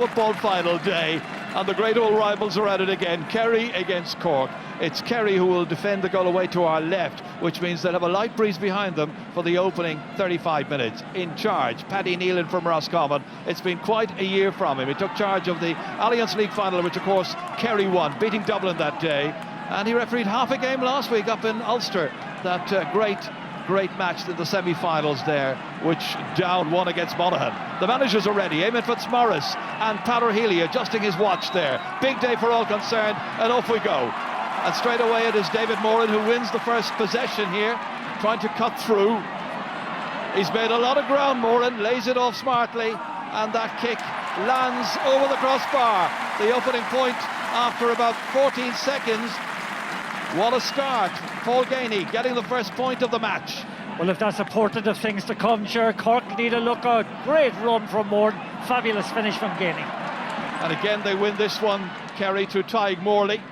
Football final day, and the great old rivals are at it again. Kerry against Cork. It's Kerry who will defend the goal away to our left, which means they'll have a light breeze behind them for the opening 35 minutes. In charge, Paddy Nealon from Roscommon. It's been quite a year from him. He took charge of the Alliance League final, which of course Kerry won, beating Dublin that day, and he refereed half a game last week up in Ulster. That great match in the semi-finals there, which Down won against Monaghan. The managers are ready. Eamon Fitzmaurice and Paddy Healy adjusting his watch there. Big day for all concerned, and off we go. And straight away it is David Moran who wins the first possession here, trying to cut through. He's made a lot of ground, Moran, lays it off smartly, and that kick lands over the crossbar. The opening point after about 14 seconds. What a start. Paul Gainey getting the first point of the match. Well, if that's a portent of things to come, sure, Cork need a look out. Great run from Moore. Fabulous finish from Gainey. And again they win this one, Kerry, through Tadhg Morley.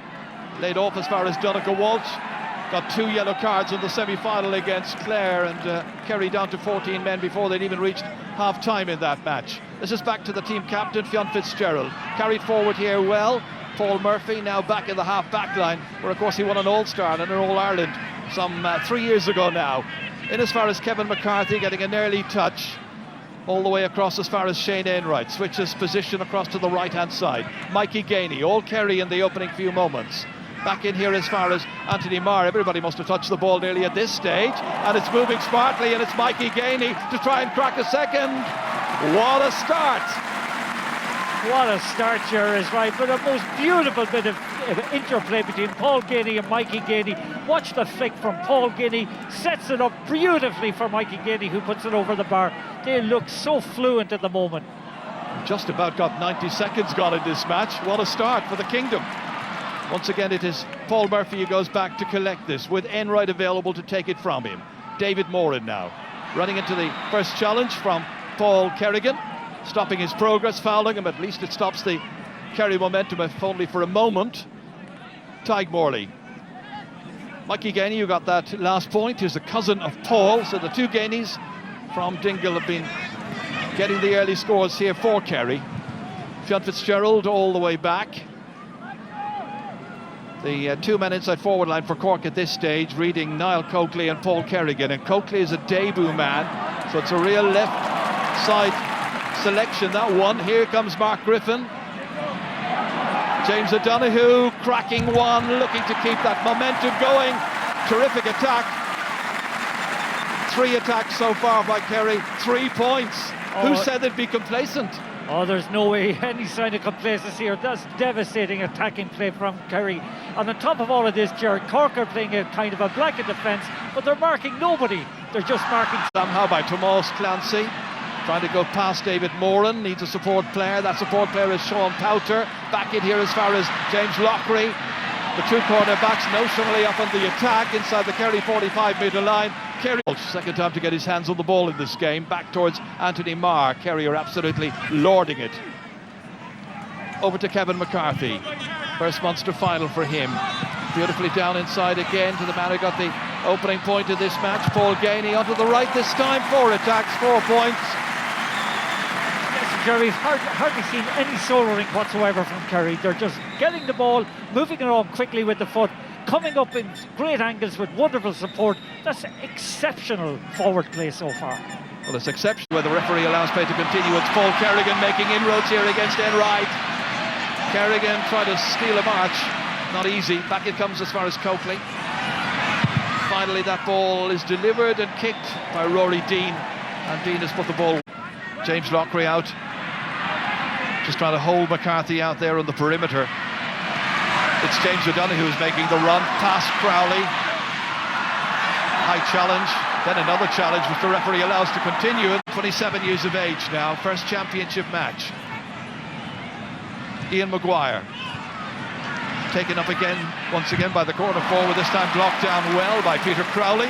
Laid off as far as Donncha Walsh. Got 2 yellow cards in the semi-final against Clare, and Kerry down to 14 men before they'd even reached half-time in that match. This is back to the team captain, Fionn Fitzgerald. Carried forward here well. Paul Murphy now back in the half-back line, where of course he won an All-Star and an All-Ireland some 3 years ago now. In as far as Kevin McCarthy getting an early touch, all the way across as far as Shane Enright. Switches position across to the right-hand side. Mikey Gainey, all Kerry in the opening few moments. Back in here as far as Anthony Marr. Everybody must have touched the ball nearly at this stage, and it's moving smartly, and it's Mikey Gainey to try and crack a second. What a start! What a start, sure is right, but a most beautiful bit of interplay between Paul Gainey and Mikey Gainey. Watch the flick from Paul Gainey, sets it up beautifully for Mikey Gainey, who puts it over the bar. They look so fluent at the moment. Just about got 90 seconds gone in this match. What a start for the Kingdom. Once again it is Paul Murphy who goes back to collect this, with Enright available to take it from him. David Moran now running into the first challenge from Paul Kerrigan, stopping his progress, fouling him. At least it stops the Kerry momentum, if only for a moment. Tadhg Morley. Mikey Gainey, who got that last point, is the cousin of Paul, so the two Gaineys from Dingle have been getting the early scores here for Kerry. Fionn Fitzgerald all the way back. The 2 men inside forward line for Cork at this stage, reading Niall Coakley and Paul Kerrigan. And Coakley is a debut man, so it's a real left side selection, that one. Here comes Mark Griffin. James O'Donoghue cracking one, looking to keep that momentum going. Terrific attack. 3 attacks so far by Kerry, 3 points. Who said they'd be complacent? Oh, there's no way any sign of complacency here. That's devastating attacking play from Kerry. And on top of all of this, Jared, Cork are playing a kind of a blanket defence, but they're marking nobody. They're just marking somehow by Tomas Clancy. Trying to go past David Moran, needs a support player. That support player is Sean Powter. Back in here as far as James Lockery. The 2 cornerbacks notionally up on the attack inside the Kerry 45-metre line. Kerry, second time to get his hands on the ball in this game. Back towards Anthony Marr. Kerry are absolutely lording it. Over to Kevin McCarthy. First Munster final for him. Beautifully down inside again to the man who got the opening point of this match. Paul Gainey onto the right this time. 4 attacks, 4 points. We've hardly seen any soloing whatsoever from Kerry. They're just getting the ball, moving it on quickly with the foot, coming up in great angles with wonderful support. That's exceptional forward play so far. Well, it's exceptional where the referee allows play to continue. It's Paul Kerrigan making inroads here against Enright. Kerrigan trying to steal a march. Not easy. Back it comes as far as Coakley. Finally that ball is delivered and kicked by Rory Dean. And Dean has put the ball. James Lockery out. Just trying to hold McCarthy out there on the perimeter. It's James O'Donoghue who's making the run past Crowley. High challenge, then another challenge which the referee allows to continue. 27 years of age now, first championship match. Ian Maguire taken up again, once again by the corner forward, this time blocked down well by Peter Crowley.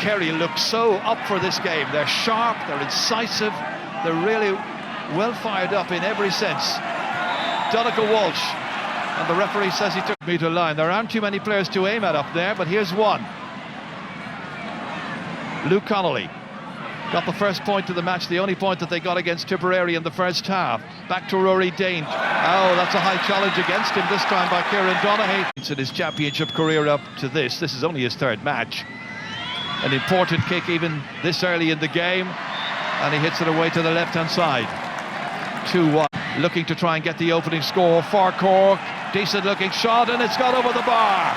Kerry look so up for this game. They're sharp, they're incisive, they're really well fired up in every sense. Donncha Walsh, and the referee says he took metre line. There aren't too many players to aim at up there, but here's one. Luke Connolly got the first point of the match, the only point that they got against Tipperary in the first half. Back to Rory Dean. Oh, that's a high challenge against him, this time by Kieran Donaghy. In his championship career up to this is only his third match. An important kick even this early in the game, and he hits it away to the left-hand side. 2-1, looking to try and get the opening score for Cork. Decent looking shot, and it's gone over the bar.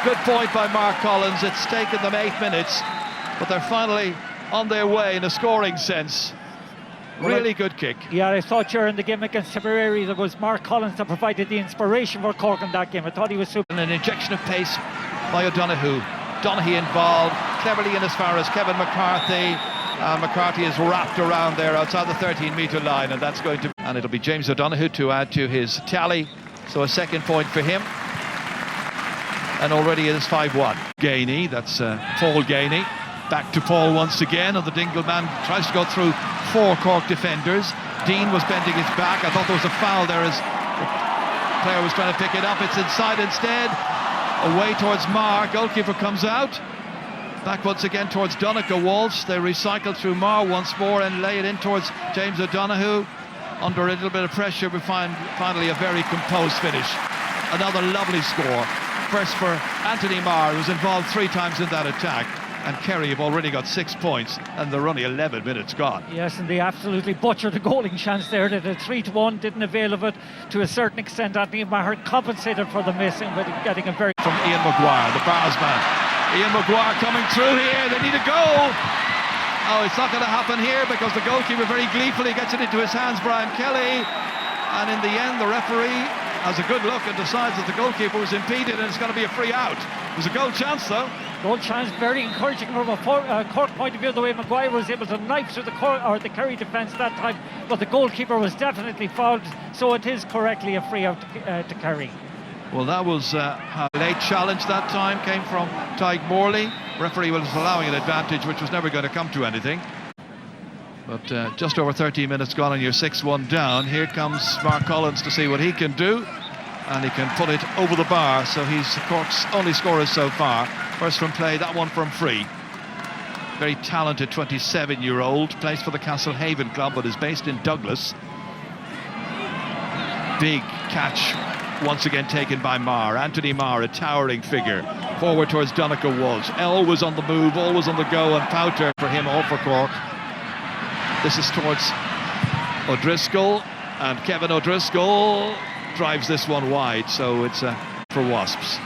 Good point by Mark Collins. It's taken them 8 minutes, but they're finally on their way in a scoring sense. Really good kick. Yeah, I thought during the game against Tipperary it was Mark Collins that provided the inspiration for Cork in that game. I thought he was super. And an injection of pace by O'Donoghue. Donaghy involved, cleverly in as far as Kevin McCarthy. McCarthy is wrapped around there outside the 13-metre line, and that's going to... And it'll be James O'Donoghue to add to his tally. So a second point for him. And already it is 5-1. Gainey, that's Paul Gainey. Back to Paul once again, and the Dingle man tries to go through 4 Cork defenders. Dean was bending his back. I thought there was a foul there as the player was trying to pick it up. It's inside instead. Away towards Marr. Goalkeeper comes out. Back once again towards Donncha Walsh. They recycle through Marr once more and lay it in towards James O'Donoghue. Under a little bit of pressure, we find finally a very composed finish. Another lovely score. First for Anthony Marr, who's involved 3 times in that attack. And Kerry have already got 6 points, and they're only 11 minutes gone. Yes, and they absolutely butchered the goaling chance there. They did 3-1, didn't avail of it to a certain extent. Anthony Maher compensated for the missing, but getting a very... From Ian Maguire, the bars man. Ian Maguire coming through here. They need a goal. Oh, it's not going to happen here because the goalkeeper very gleefully gets it into his hands, Brian Kelly. And in the end, the referee has a good look and decides that the goalkeeper was impeded and it's going to be a free out. It was a goal chance, though. Goal chance, very encouraging from a Cork point of view, the way Maguire was able to knife through the Kerry defence that time, but the goalkeeper was definitely fouled, so it is correctly a free out to Kerry. Well, that was a late challenge that time, came from Tyke Morley. Referee was allowing an advantage which was never going to come to anything. But just over 30 minutes gone and you're 6-1 down. Here comes Mark Collins to see what he can do, and he can put it over the bar, so he's Cork's only scorer so far. First from play, that one from free. Very talented 27-year-old, plays for the Castlehaven club but is based in Douglas. Big catch once again taken by Marr. Anthony Marr, a towering figure. Forward towards Donncha Walsh. Always on the move, always on the go, and Powter for him, all for Cork. This is towards O'Driscoll, and Kevin O'Driscoll drives this one wide, so it's for Wasps.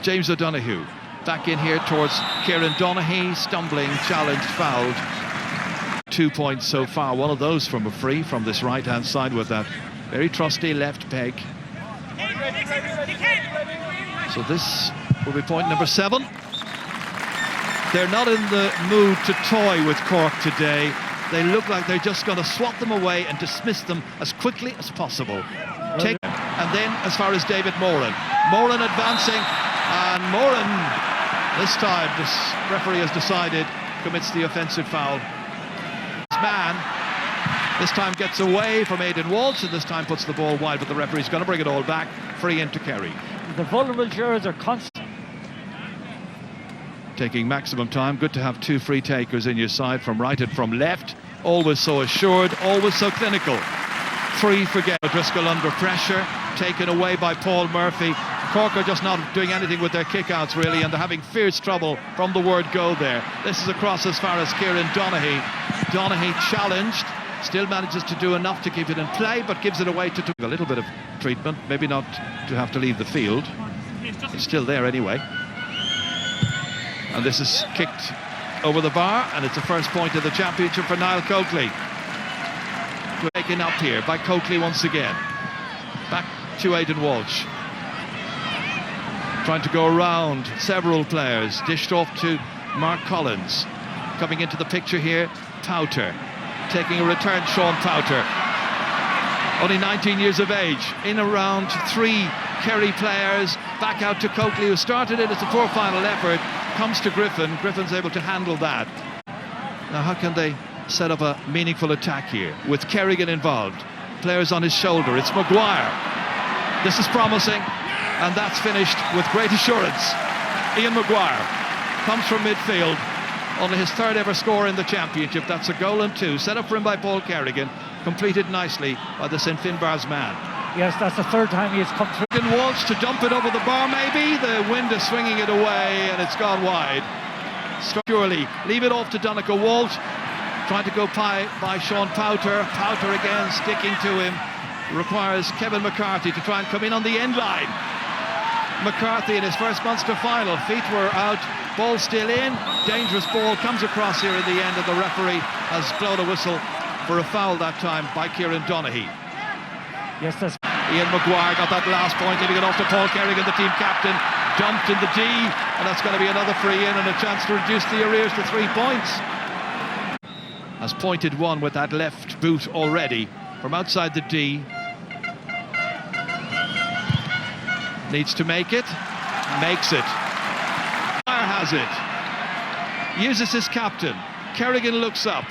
James O'Donoghue back in here towards Kieran Donaghy, stumbling, challenged, fouled. 2 points so far, one of those from a free from this right-hand side with that very trusty left peg. So this will be point number 7. They're not in the mood to toy with Cork today. They look like they're just going to swat them away and dismiss them as quickly as possible. And then as far as David Moran. Moran advancing, and Moran, this time, this referee has decided, commits the offensive foul. This man, this time gets away from Aidan Walsh, and this time puts the ball wide, but the referee's going to bring it all back. Free into Kerry. The vulnerable jurors are constant. Taking maximum time. Good to have 2 free takers in your side from right and from left. Always so assured, always so clinical. 3 forget. O'Driscoll under pressure, taken away by Paul Murphy. Cork are just not doing anything with their kickouts really, and they're having fierce trouble from the word go there. This is across as far as Kieran Donaghy. Donaghy challenged, still manages to do enough to keep it in play, but gives it away to a little bit of treatment, maybe not to have to leave the field. He's still there anyway. And this is kicked over the bar, and it's the first point of the championship for Niall Coakley. Taken up here by Coakley once again. Back to Aidan Walsh. Trying to go around several players. Dished off to Mark Collins. Coming into the picture here, Powter. Taking a return, Sean Powter. Only 19 years of age. In around 3 Kerry players. Back out to Coakley, who started it as a poor final effort. Comes to Griffin. Griffin's able to handle that. Now how can they set up a meaningful attack here with Kerrigan involved? Players on his shoulder. It's Maguire. This is promising, and that's finished with great assurance. Ian Maguire comes from midfield, only his third ever score in the championship. That's a goal and two, set up for him by Paul Kerrigan, completed nicely by the St Finbarr's man. Yes, that's the third time he has come through. Kerrigan wants to dump it over the bar maybe, the wind is swinging it away and it's gone wide. Purely, leave it off to Donncha Walsh, trying to go by Sean Powter. Powter again sticking to him, requires Kevin McCarthy to try and come in on the end line. McCarthy in his first Munster final, feet were out, ball still in, dangerous ball comes across here in the end, and the referee has blown a whistle for a foul that time by Kieran Donaghy. Yes, that's Ian Maguire got that last point, leaving it off to Paul Kerrigan, the team captain, dumped in the D, and that's going to be another free in and a chance to reduce the arrears to 3 points. Has pointed one with that left boot already from outside the D. Needs to make it, makes it. Has it, uses his captain. Kerrigan looks up,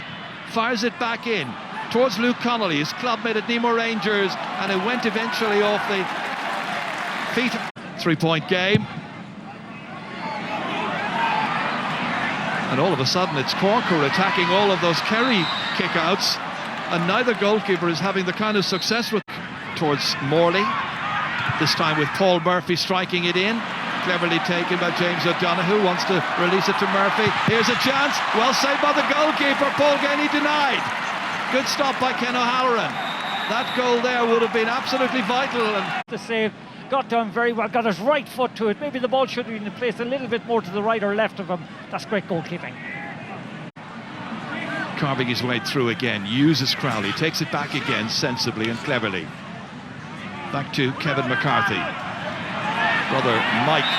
fires it back in towards Luke Connolly, his clubmate at Nemo Rangers, and it went eventually off the feet. 3-point game, and all of a sudden it's Cork who are attacking all of those Kerry kickouts, and neither goalkeeper is having the kind of success with. Towards Morley, this time with Paul Murphy striking it in. Cleverly taken by James O'Donoghue, wants to release it to Murphy. Here's a chance, well saved by the goalkeeper. Paul Ganey denied. Good stop by Ken O'Halloran. That goal there would have been absolutely vital. And the save, got down very well, got his right foot to it. Maybe the ball should have been placed a little bit more to the right or left of him. That's great goalkeeping. Carving his way through again, uses Crowley, takes it back again sensibly and cleverly. Back to Kevin McCarthy. Brother Mike,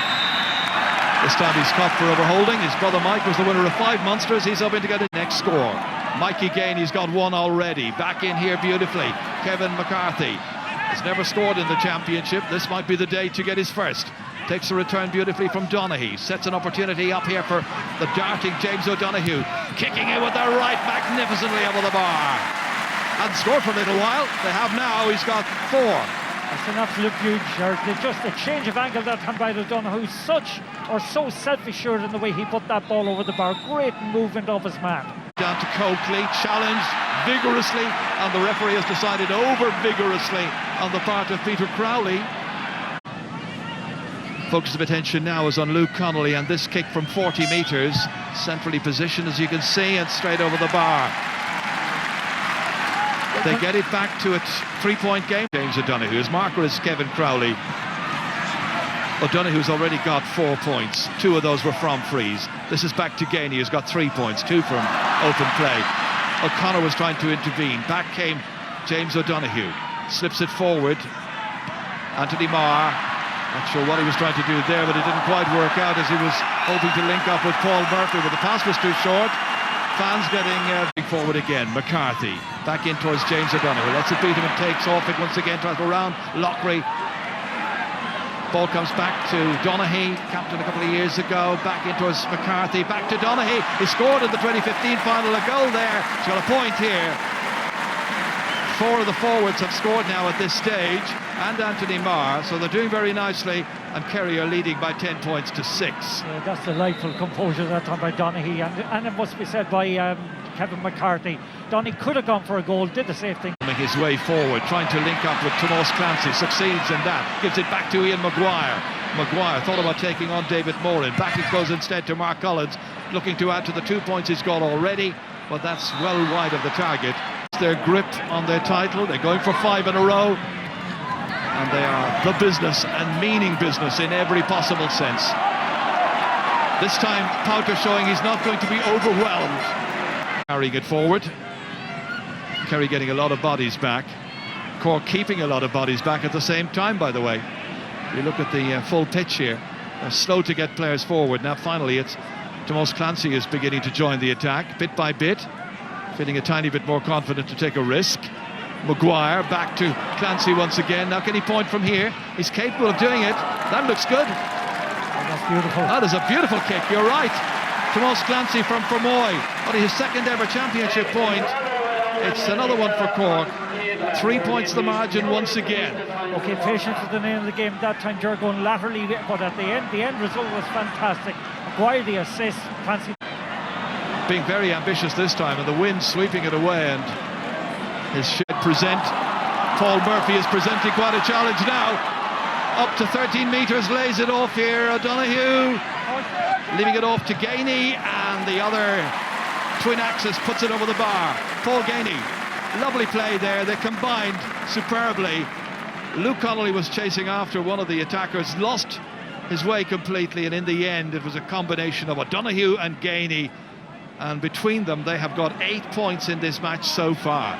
this time he's caught for overholding. His brother Mike was the winner of 5 Munsters. He's hoping to get his next score. Mike again, he's got one already. Back in here beautifully. Kevin McCarthy has never scored in the championship. This might be the day to get his first. Takes a return beautifully from Donaghy. Sets an opportunity up here for the darting James O'Donoghue. Kicking it with the right magnificently over the bar. Hadn't scored for a little while. They have now. He's got 4. That's an absolute huge shirt. Just a change of angle that time by O'Donoghue. So self-assured in the way he put that ball over the bar. Great movement of his man. Down to Coakley, challenged vigorously, and the referee has decided over vigorously on the part of Peter Crowley. Focus of attention now is on Luke Connolly and this kick from 40 metres, centrally positioned as you can see, and straight over the bar. They get it back to a 3-point game. James O'Donoghue. His marker is Kevin Crowley. O'Donoghue's already got 4 points. 2 of those were from frees. This is back to Ganey, who's got 3 points, 2 from open play. O'Connor was trying to intervene. Back came James O'Donoghue. Slips it forward. Anthony Marr. Not sure what he was trying to do there, but it didn't quite work out as he was hoping to link up with Paul Murphy, but the pass was too short. Fans getting forward again. McCarthy back in towards James O'Donoghue. Lets it beat him and takes off it once again. Tries to go around Lockery. Ball comes back to Donaghy, captain a couple of years ago. Back in towards McCarthy. Back to Donaghy. He scored in the 2015 final. A goal there. He's got a point here. 4 of the forwards have scored now at this stage, and Anthony Marr, so they're doing very nicely, and Kerry are leading by 10 points to 6. Yeah, that's delightful composure that time by Donaghy, and it must be said by Kevin McCarthy. Donaghy could have gone for a goal, did the same thing. His way forward, trying to link up with Tomas Clancy, succeeds in that, gives it back to Ian Maguire. Maguire thought about taking on David Moran, back it goes instead to Mark Collins, looking to add to the 2 points he's got already, but that's well wide of the target. Their grip on their title, they're going for 5 in a row, and they are the business and meaning business in every possible sense. This time Powter showing he's not going to be overwhelmed. Carrying it forward, Kerry getting a lot of bodies back, Cork keeping a lot of bodies back at the same time, by the way. You look at the full pitch here, they're slow to get players forward. Now finally it's Tomas Clancy is beginning to join the attack bit by bit, feeling a tiny bit more confident to take a risk. Maguire back to Clancy once again. Now can he point from here? He's capable of doing it. That looks good. Oh, that's beautiful. That is a beautiful kick, you're right. Tomas Clancy from Fermoy, only his 2nd ever championship point. It's another one for Cork. 3 points the margin once again. Okay, patience was the name of the game that time. You're going laterally, but at the end result was fantastic. Maguire the assist, Clancy. being very ambitious this time, and the wind sweeping it away, and his present. Paul Murphy is presenting quite a challenge now. Up to 13 metres, lays it off here. O'Donoghue leaving it off to Gainey, and the other twin axis puts it over the bar. Paul Gainey, lovely play there. They combined superbly. Luke Connolly was chasing after one of the attackers, lost his way completely, and in the end it was a combination of O'Donoghue and Gainey, and between them they have got 8 points in this match so far.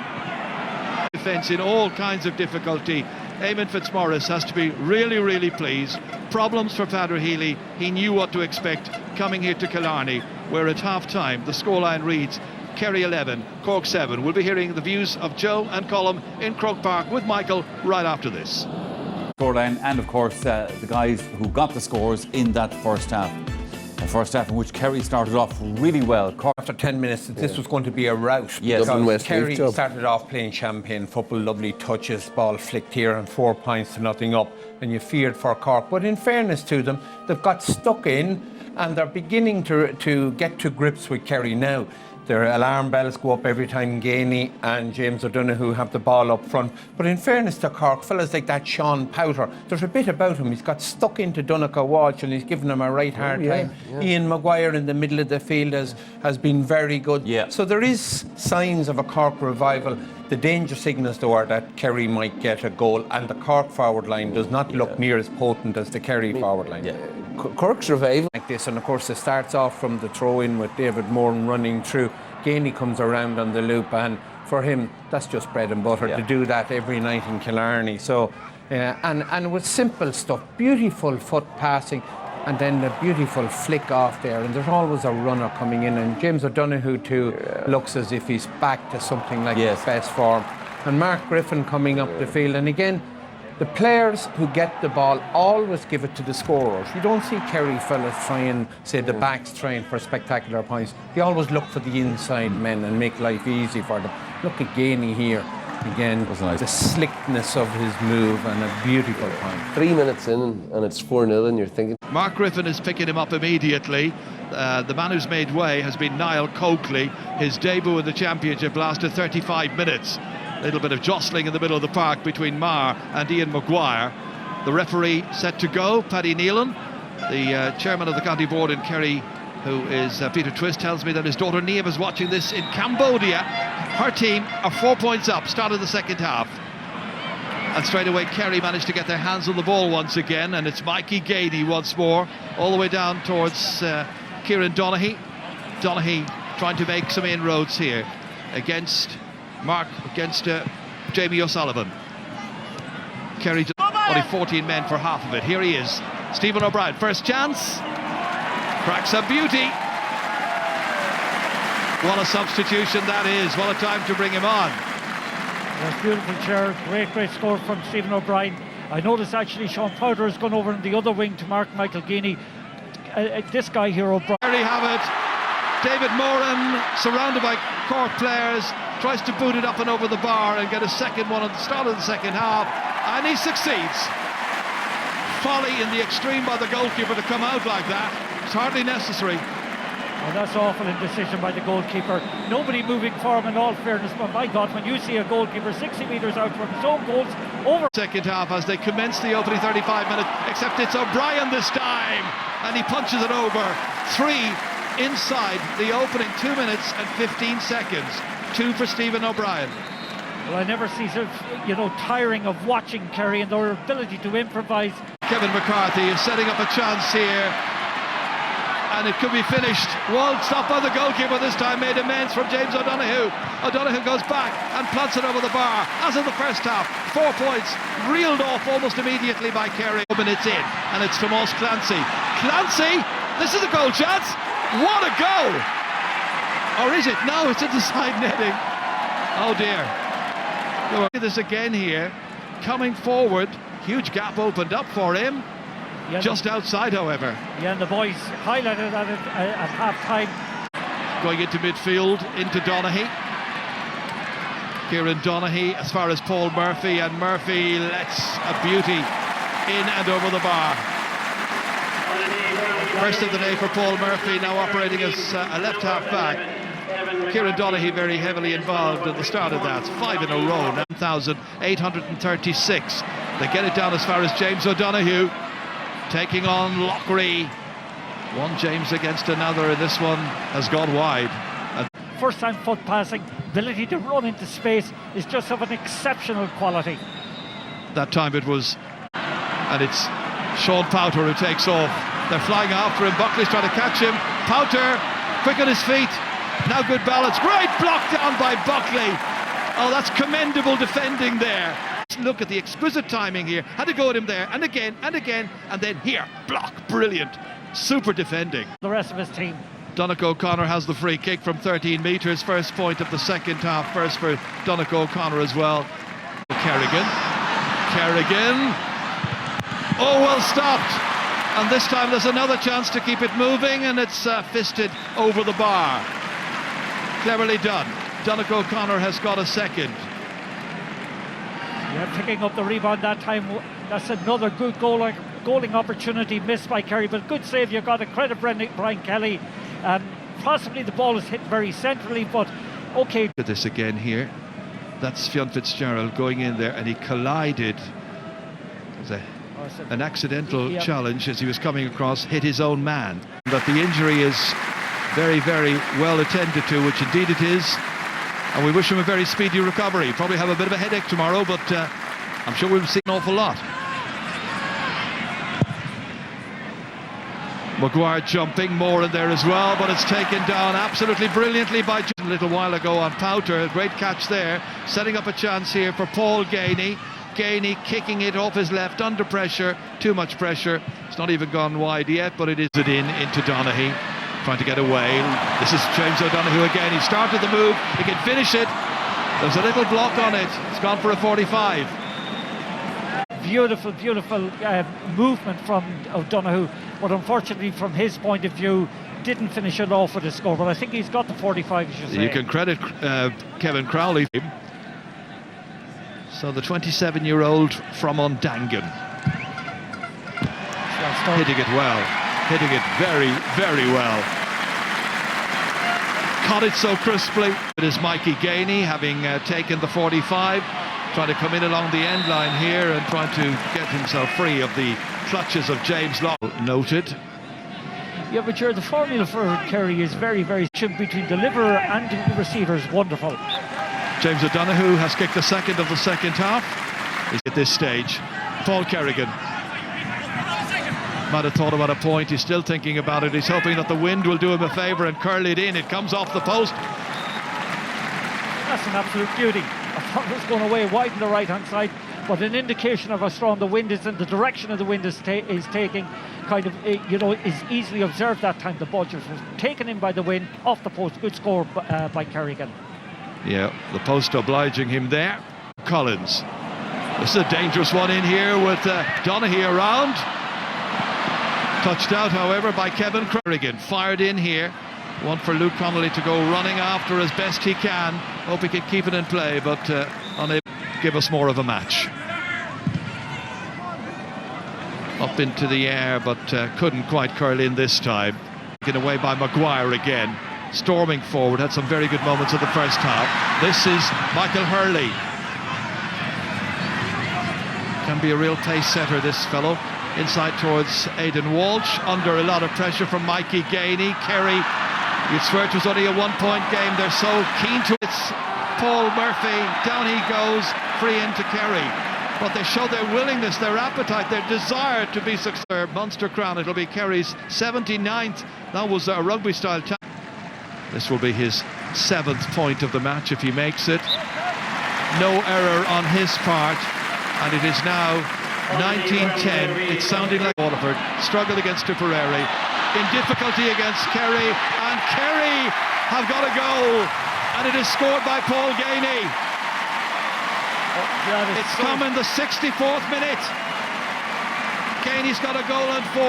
Defence in all kinds of difficulty. Eamon Fitzmaurice has to be really pleased. Problems for Padre Healy. He knew what to expect coming here to Killarney, where at half-time the scoreline reads Kerry 11, Cork 7. We'll be hearing the views of Joe and Colm in Croke Park with Michael right after this. Scoreline, and of course the guys who got the scores in that first half. A first half in which Kerry started off really well. After 10 minutes, this was going to be a rout. Yes. Because Kerry started off playing champagne football, lovely touches, ball flicked here, and 4 points to nothing up. And you feared for Cork. But in fairness to them, they've got stuck in, and they're beginning to get to grips with Kerry now. Their alarm bells go up every time Gainey and James O'Donoghue have the ball up front. But in fairness to Cork, fellas like that Sean Powter, there's a bit about him. He's got stuck into Donncha Walsh and he's given him a right hard time. Yeah. Ian Maguire in the middle of the field has been very good. Yeah. So there is signs of a Cork revival. The danger signals, though, are that Kerry might get a goal, and the Cork forward line does not look near as potent as the Kerry forward line. Yeah. Cork's revival Like this, and of course it starts off from the throw-in with David Moran running through. Gainey comes around on the loop, and for him that's just bread and butter to do that every night in Killarney. So and with simple stuff, beautiful foot passing, and then the beautiful flick off there, and there's always a runner coming in, and James O'Donoghue too looks as if he's back to something like his best form. And Mark Griffin coming up the field, and again the players who get the ball always give it to the scorers. You don't see Kerry fellas trying, say the backs trying for spectacular points. They always look for the inside men and make life easy for them. Look at Gainey here. Again, the slickness of his move, and a beautiful point. 3 minutes in and it's 4-0 and you're thinking... Mark Griffin is picking him up immediately. The man who's made way has been Niall Coakley. His debut in the championship lasted 35 minutes. A little bit of jostling in the middle of the park between Marr and Ian Maguire. The referee set to go, Paddy Nealon. The chairman of the county board in Kerry, who is Peter Twist, tells me that his daughter Niamh is watching this in Cambodia. Her team are 4 points up, start of the second half. And straight away Kerry managed to get their hands on the ball once again, and it's Mikey Gainey once more, all the way down towards Kieran Donaghy. Donaghy trying to make some inroads here against Mark, against Jamie O'Sullivan. Kerry only 14 men for half of it. Here he is, Stephen O'Brien, first chance, cracks a beauty. What a substitution that is, what a time to bring him on. That's beautiful, Chair. Great score from Stephen O'Brien. I noticed actually Sean Powder has gone over in the other wing to Mark Michael Gainey. This guy here, O'Brien. There you have it. David Moran, surrounded by Cork players, tries to boot it up and over the bar and get a second one at the start of the second half, and he succeeds. Folly in the extreme by the goalkeeper to come out like that. It's hardly necessary. Well, that's awful indecision by the goalkeeper. Nobody moving for him, in all fairness, but my God, when you see a goalkeeper 60 metres out from his own goals, over... Second half as they commence the opening 35 minutes, except it's O'Brien this time, and he punches it over. 3 inside the opening 2 minutes and 15 seconds. 2 for Stephen O'Brien. Well, I never see sort of, tiring of watching Kerry and their ability to improvise. Kevin McCarthy is setting up a chance here, and it could be finished. Walled stop by the goalkeeper this time, made amends from James O'Donoghue. O'Donoghue goes back and plants it over the bar, as in the first half. 4 points reeled off almost immediately by Kerry. Minutes in, and it's Tomas Clancy. Clancy, this is a goal chance. What a goal! Or is it? No, it's at the side netting. Oh dear. Look at this again here. Coming forward, huge gap opened up for him. Yeah, just outside, however. Yeah, and the boys highlighted that at half-time. Going into midfield, into Donaghy. Kieran Donaghy as far as Paul Murphy, and Murphy lets a beauty in and over the bar. First of the day for Paul Murphy, now operating as a left half back. Kieran Donaghy very heavily involved at the start of that. 5 in a row, 9,836. They get it down as far as James O'Donoghue, taking on Loughry. One James against another, and this one has gone wide. First time foot passing, ability to run into space is just of an exceptional quality. That time it was, and it's Sean Powter who takes off. They're flying after him. Buckley's trying to catch him. Powter, quick on his feet. Now good balance. Great block down by Buckley. Oh, that's commendable defending there. Look at the exquisite timing here. Had to go at him there, and again, and then here. Block. Brilliant. Super defending. The rest of his team. Donnacha O'Connor has the free kick from 13 metres. First point of the second half. First for Donnacha O'Connor as well. Kerrigan. Oh, well stopped. And this time there's another chance to keep it moving, and it's fisted over the bar. Cleverly done. Donnacha O'Connor has got a second. Yeah, picking up the rebound that time. That's another good goaling opportunity missed by Kerry, but good save. You've got to credit Brian Kelly. Possibly the ball is hit very centrally, but okay. Look at this again here. That's Fionn Fitzgerald going in there, and he collided. It was an accidental challenge as he was coming across, hit his own man. But the injury is very, very well attended to, which indeed it is. And we wish him a very speedy recovery. Probably have a bit of a headache tomorrow, but I'm sure we'll see an awful lot. Maguire jumping more in there as well, but it's taken down absolutely brilliantly by a little while ago on Powter. A great catch there, setting up a chance here for Paul Gainey. Gainey kicking it off his left under pressure, too much pressure. It's not even gone wide yet, but it is into Donaghy, trying to get away. This is James O'Donoghue again. He started the move, he can finish it. There's a little block on it. It's gone for a 45. Beautiful movement from O'Donoghue, but unfortunately from his point of view didn't finish it off with a score, but I think he's got the 45, as you say. You can credit Kevin Crowley. So the 27-year-old from Ondangan, hitting it well, hitting it very, very well. Caught it so crisply. It is Mikey Gainey, having taken the 45, trying to come in along the end line here and trying to get himself free of the clutches of James Law. Noted. Yeah, but the formula for Kerry is very, very between deliverer and receiver is wonderful. James O'Donoghue has kicked the second of the second half. He's at this stage. Paul Kerrigan might have thought about a point. He's still thinking about it. He's hoping that the wind will do him a favour and curl it in. It comes off the post. That's an absolute beauty. I thought it was going away wide on the right-hand side, but an indication of how strong the wind is and the direction of the wind is taking, kind of, is easily observed that time. The ball just was taken in by the wind, off the post. Good score by Kerrigan. Yeah, the post obliging him there. Collins. This is a dangerous one in here with Donaghy around. Touched out, however, by Kevin Kerrigan. Fired in here. One for Luke Connolly to go running after as best he can. Hope he can keep it in play, but unable to give us more of a match. Up into the air, but couldn't quite curl in this time. Taken away by Maguire again. Storming forward, had some very good moments in the first half. This is Michael Hurley. Can be a real pace setter, this fellow. Inside towards Aidan Walsh, under a lot of pressure from Mikey Gainey. Kerry, you'd swear it was only a one-point game. They're so keen to it. It's Paul Murphy, down he goes, free into Kerry. But they show their willingness, their appetite, their desire to be successful. Munster crown, it'll be Kerry's 79th. That was a rugby-style challenge. This will be his 7th point of the match if he makes it. No error on his part, and it is now 19-10. It's sounding like Waterford struggled against Tipperary, in difficulty against Kerry, and Kerry have got a goal, and it is scored by Paul Gainey. It's come in the 64th minute. Gainey's got a goal and 4.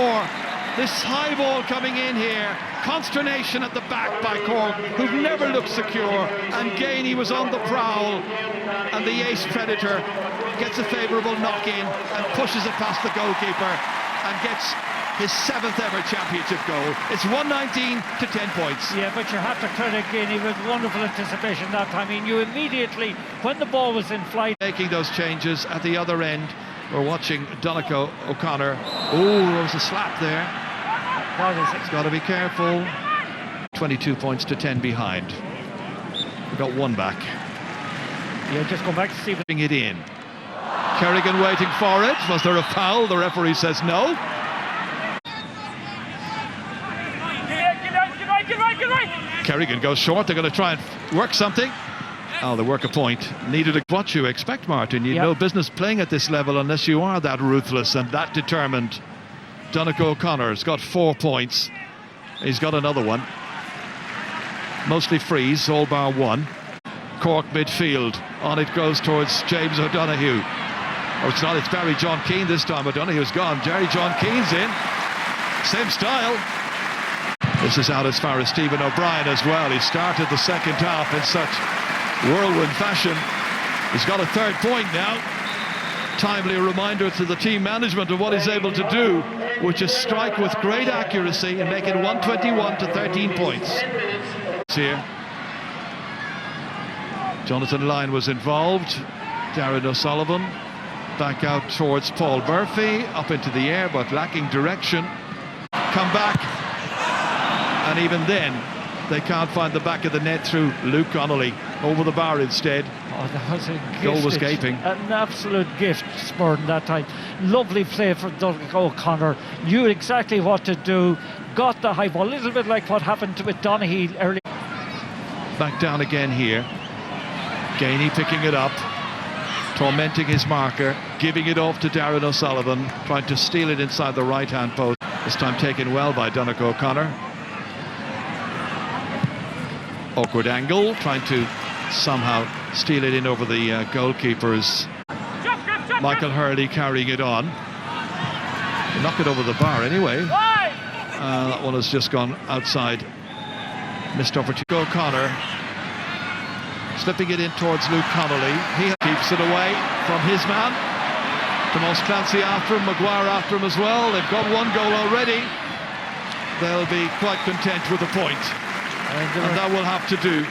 This high ball coming in here, consternation at the back by Cork, who've never looked secure, and Gainey was on the prowl, and the ace predator gets a favourable knock in and pushes it past the goalkeeper and gets his 7th ever championship goal. It's 119 to 10 points. Yeah, but you have to credit Guinea with wonderful anticipation that time. I mean, you immediately, when the ball was in flight... Making those changes at the other end. We're watching Donegal O'Connor. Oh, there was a slap there. What is it? He's got to be careful. 22 points to 10 behind. We got one back. Yeah, just go back to see... Putting it in. Kerrigan waiting for it. Was there a foul? The referee says no. Kerrigan goes short. They're going to try and work something. Oh, they work a point. Needed a... What you expect, Martin. You've no business playing at this level unless you are that ruthless and that determined. Donegal O'Connor's got 4 points. He's got another one. Mostly frees, all bar one. Cork midfield. On it goes towards James O'Donoghue. Oh, it's not. It's Barry John Keane this time. O'Donoghue's gone. Jerry John Keane's in. Same style. This is out as far as Stephen O'Brien as well. He started the second half in such whirlwind fashion. He's got a 3rd point now. Timely reminder to the team management of what he's able to do, which is strike with great accuracy and make it 121 to 13 points. Here, Jonathan Lyne was involved. Darren O'Sullivan back out towards Paul Murphy, up into the air but lacking direction. Come back, and even then they can't find the back of the net through Luke Connolly. Over the bar instead. Oh, that was a gift. Goal was gaping. An absolute gift, Spurn, that time. Lovely play from Donegal O'Connor. Knew exactly what to do. Got the high ball. A little bit like what happened with Donoghue early. Back down again here. Gainey picking it up. Tormenting his marker. Giving it off to Darren O'Sullivan. Trying to steal it inside the right-hand post. This time taken well by Donegal O'Connor. Awkward angle. Trying to somehow steal it in over the goalkeepers. Michael Hurley carrying it on. Knock it over the bar anyway. That one has just gone outside. Missed opportunity. O'Connor slipping it in towards Luke Connolly. He keeps it away from his man. Tomas Clancy after him, Maguire after him as well. They've got 1 goal already. They'll be quite content with a point. And that will have to do.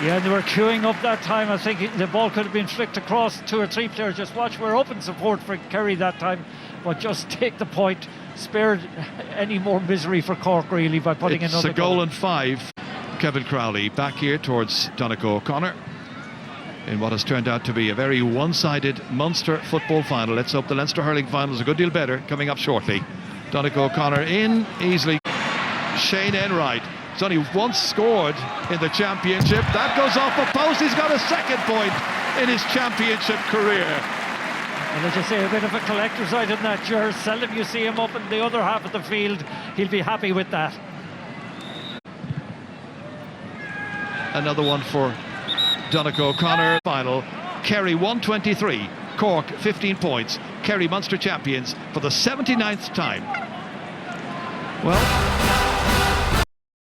Yeah, they were queuing up that time. I think the ball could have been flicked across 2 or 3 players. Just watch, we're open support for Kerry that time, but just take the point. Spared any more misery for Cork really by putting another goal. It's a goal and 5. Kevin Crowley back here towards Donegal O'Connor in what has turned out to be a very one-sided Munster football final. Let's hope the Leinster hurling final is a good deal better coming up shortly. Donegal O'Connor in easily. Shane Enright. He's only once scored in the championship. That goes off the post. He's got a 2nd point in his championship career. And as you say, a bit of a collector's item that jersey. Seldom you see him up in the other half of the field. He'll be happy with that. Another one for Donegal O'Connor. Final. Kerry 123. Cork 15 points. Kerry Munster champions for the 79th time. Well,